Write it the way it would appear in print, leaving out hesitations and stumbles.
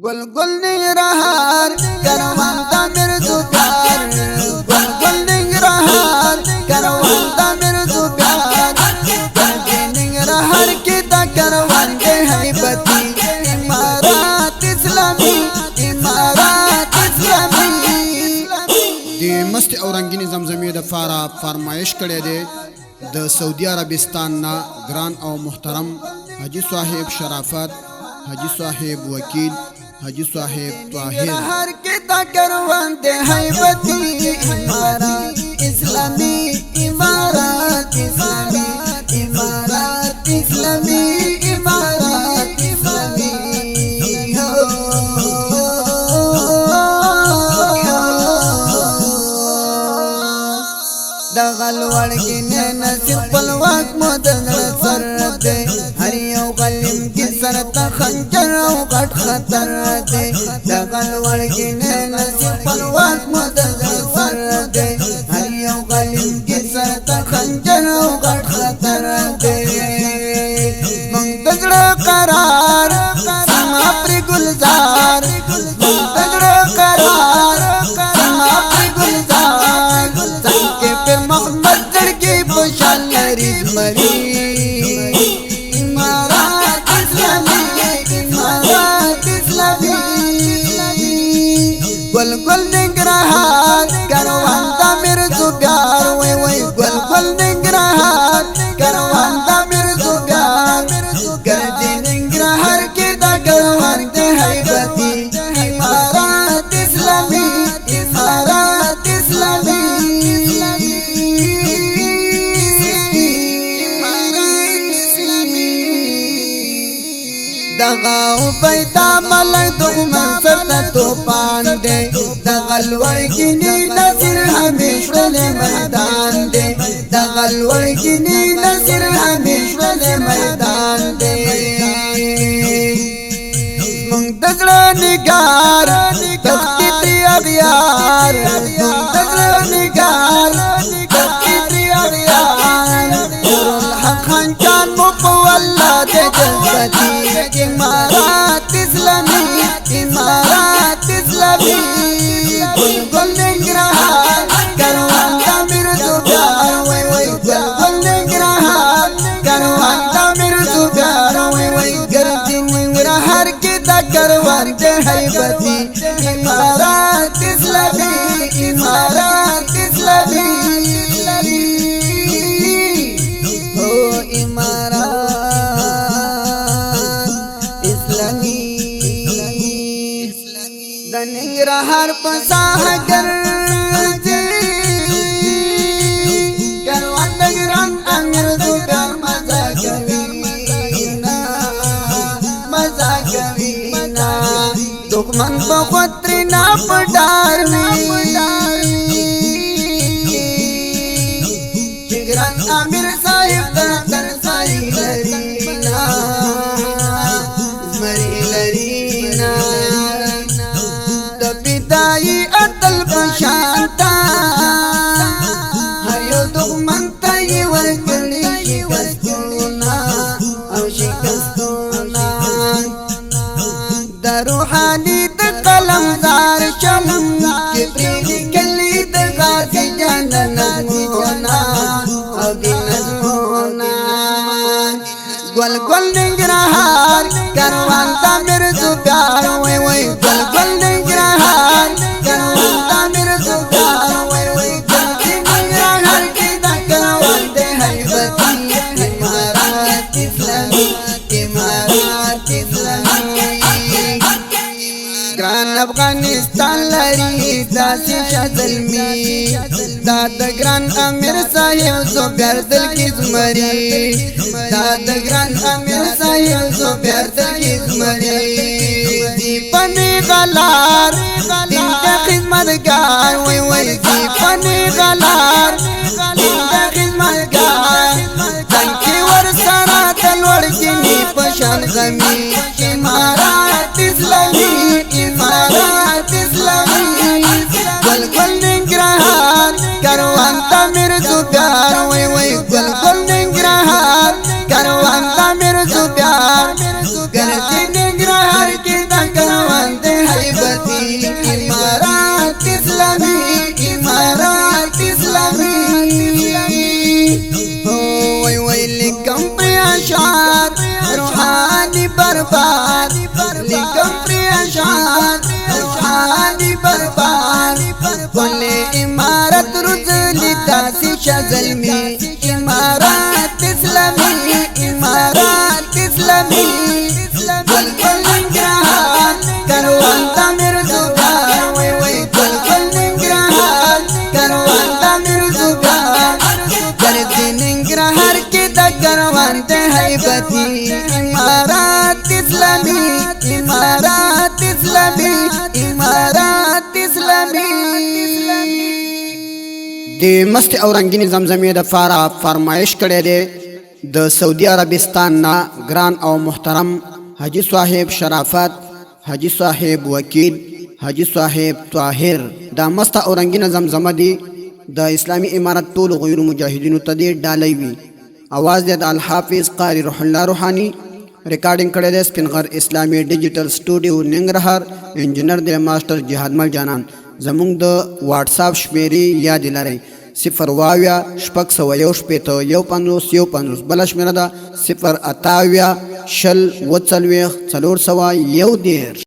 گل گل ننگرهار کاروان تعمیر دو پیار گل گل ننگرهار کاروان تعمیر دو پیار گل ننگرهار کی تا کاروان دے حیبتی امارات اسلامی امارات اسلامی دی مست او رنگین زمزمې د فارا فرمایش کړی دی د سعودي عربستان نا ګران او محترم حاجی صاحب شرافت، حاجی صاحب وکیل، حاجی صاحب طاهر. ہر کے تا کاروان دے حیبتی امارات اسلامی امارات اسلامی امارات اسلامی امارات اسلامی دغل ورگی نصیب پلواک مدن سر دے ہر یو غلیم کی سرطا خنجر او غٹ خطر دے دغل ورگی نصیب پلواک مدن سر دے ہر یو غلیم کی سرطا خنجر او غٹ خطر دے منتظر قرار سما پر گلزار منتظر قرار سما پر گلزار سنکے پر محمد زڑکی پشال لری مری امارات اسلامی امارات اسلامی گل گل ننگرهار کاروان تعمیر دو پیار وی وی گل گل ننگرهار کاروان تعمیر دو پیار گردی ننگرهار کی دا کاروان دے حیبتی امارات اسلامی امارات اسلامی دغاو پیدا ملک دو منصر تا تو پاندے دغل ورگینی نصر ہمیش والے میدان دے دغل ورگینی نصر ہمیش والے میدان دے منتظر نگار تختی تی اغیار منتظر نگار تختی تی اغیار الحق خانچان مقواللہ دے جذبتی امارات اسلامی امارات اسلامی گل گل ننگرهار کاروان تعمیر دو پیار وی وی گل گل ننگرهار کاروان تعمیر دو پیار وی وی گردی ننگرهار کی تا کاروان دے حیبتی امارات اسلامی امارات اسلامی ننگرهار پساہ گردی کاروان دگران امیر دو پیار مزا کوینا مزا کوینا دکمن پا خطری نا پٹار گران امیر صاحب در سائی لرینا مری لرینا دائی اتل پشانتا ہر یو دخمن تایی ورکلی شکستونا او شکستونا دا روحانی دا قلم زار شم کبری کلی دا غازی جان نظمونا او دی نظمونا گل گل ننگرهار کاروان تعمیر دو پیار وی وی گل گل ننگرهار کاروان تعمیر دو پیار وی وی گل ننگرهار کی دا کاروان دے حیبتی امارات اسلامی امارات اسلامی گران افغانستان لری داسی شاہ ظلمی داد گران امیر صاحب سو پیار دل کی زمری داد گران امیر صاحب سو پیار دل کی زمری دی پنی غلار دین کا خدمتگار وی وی دی پنی غلار دین کا خدمتگار تنکی ورسانا تلوڑ جنی پشان غمی امارات اسلامی امارات اسلامی گل گل ننگرهار کاروان تعمیر دو پیار وی وی گل گل ننگرهار کاروان تعمیر دو پیار گردی ننگرهار کی دا کاروان برباد لیکم پری اشعار روحانی برباد کل امارت رزلی داسی شزلمی امارات اسلامی امارات اسلامی کل ننگرهار کروان تعمیر زوگار وی وی کل ننگرهار کروان تعمیر زوگار گردی ننگرهار کی دا کروان تے حیبتی امارات اسلامی امارات اسلامی امارات اسلامی د مست او رنگین زمزمې د فارا فرمایش کړی دی د سعودي عربستان نا ګران او محترم حاجی صاحب شرافت حاجی صاحب وکیل حاجی صاحب طاهر دا مست او رنگین زمزمه دی د اسلامی امارت ټول غیر مجاهدینو ته دی ډالۍ وي आवाज د الحافظ قاری روح الله روحانی ریکارډینګ کړی دی سپینغر اسلامی ډیجیټل سټوډیو ننګرهار انجینر دی ماستر جهاد مل جانان زمونږ د واتس اپ شمیرې یاد لرئ 0 شپږ سوه یو شپېته یو پنځوس یو پنځوس بله شمېره ده 0 اتاویا شل اووه څلوېښت څلور سوه یو دېرش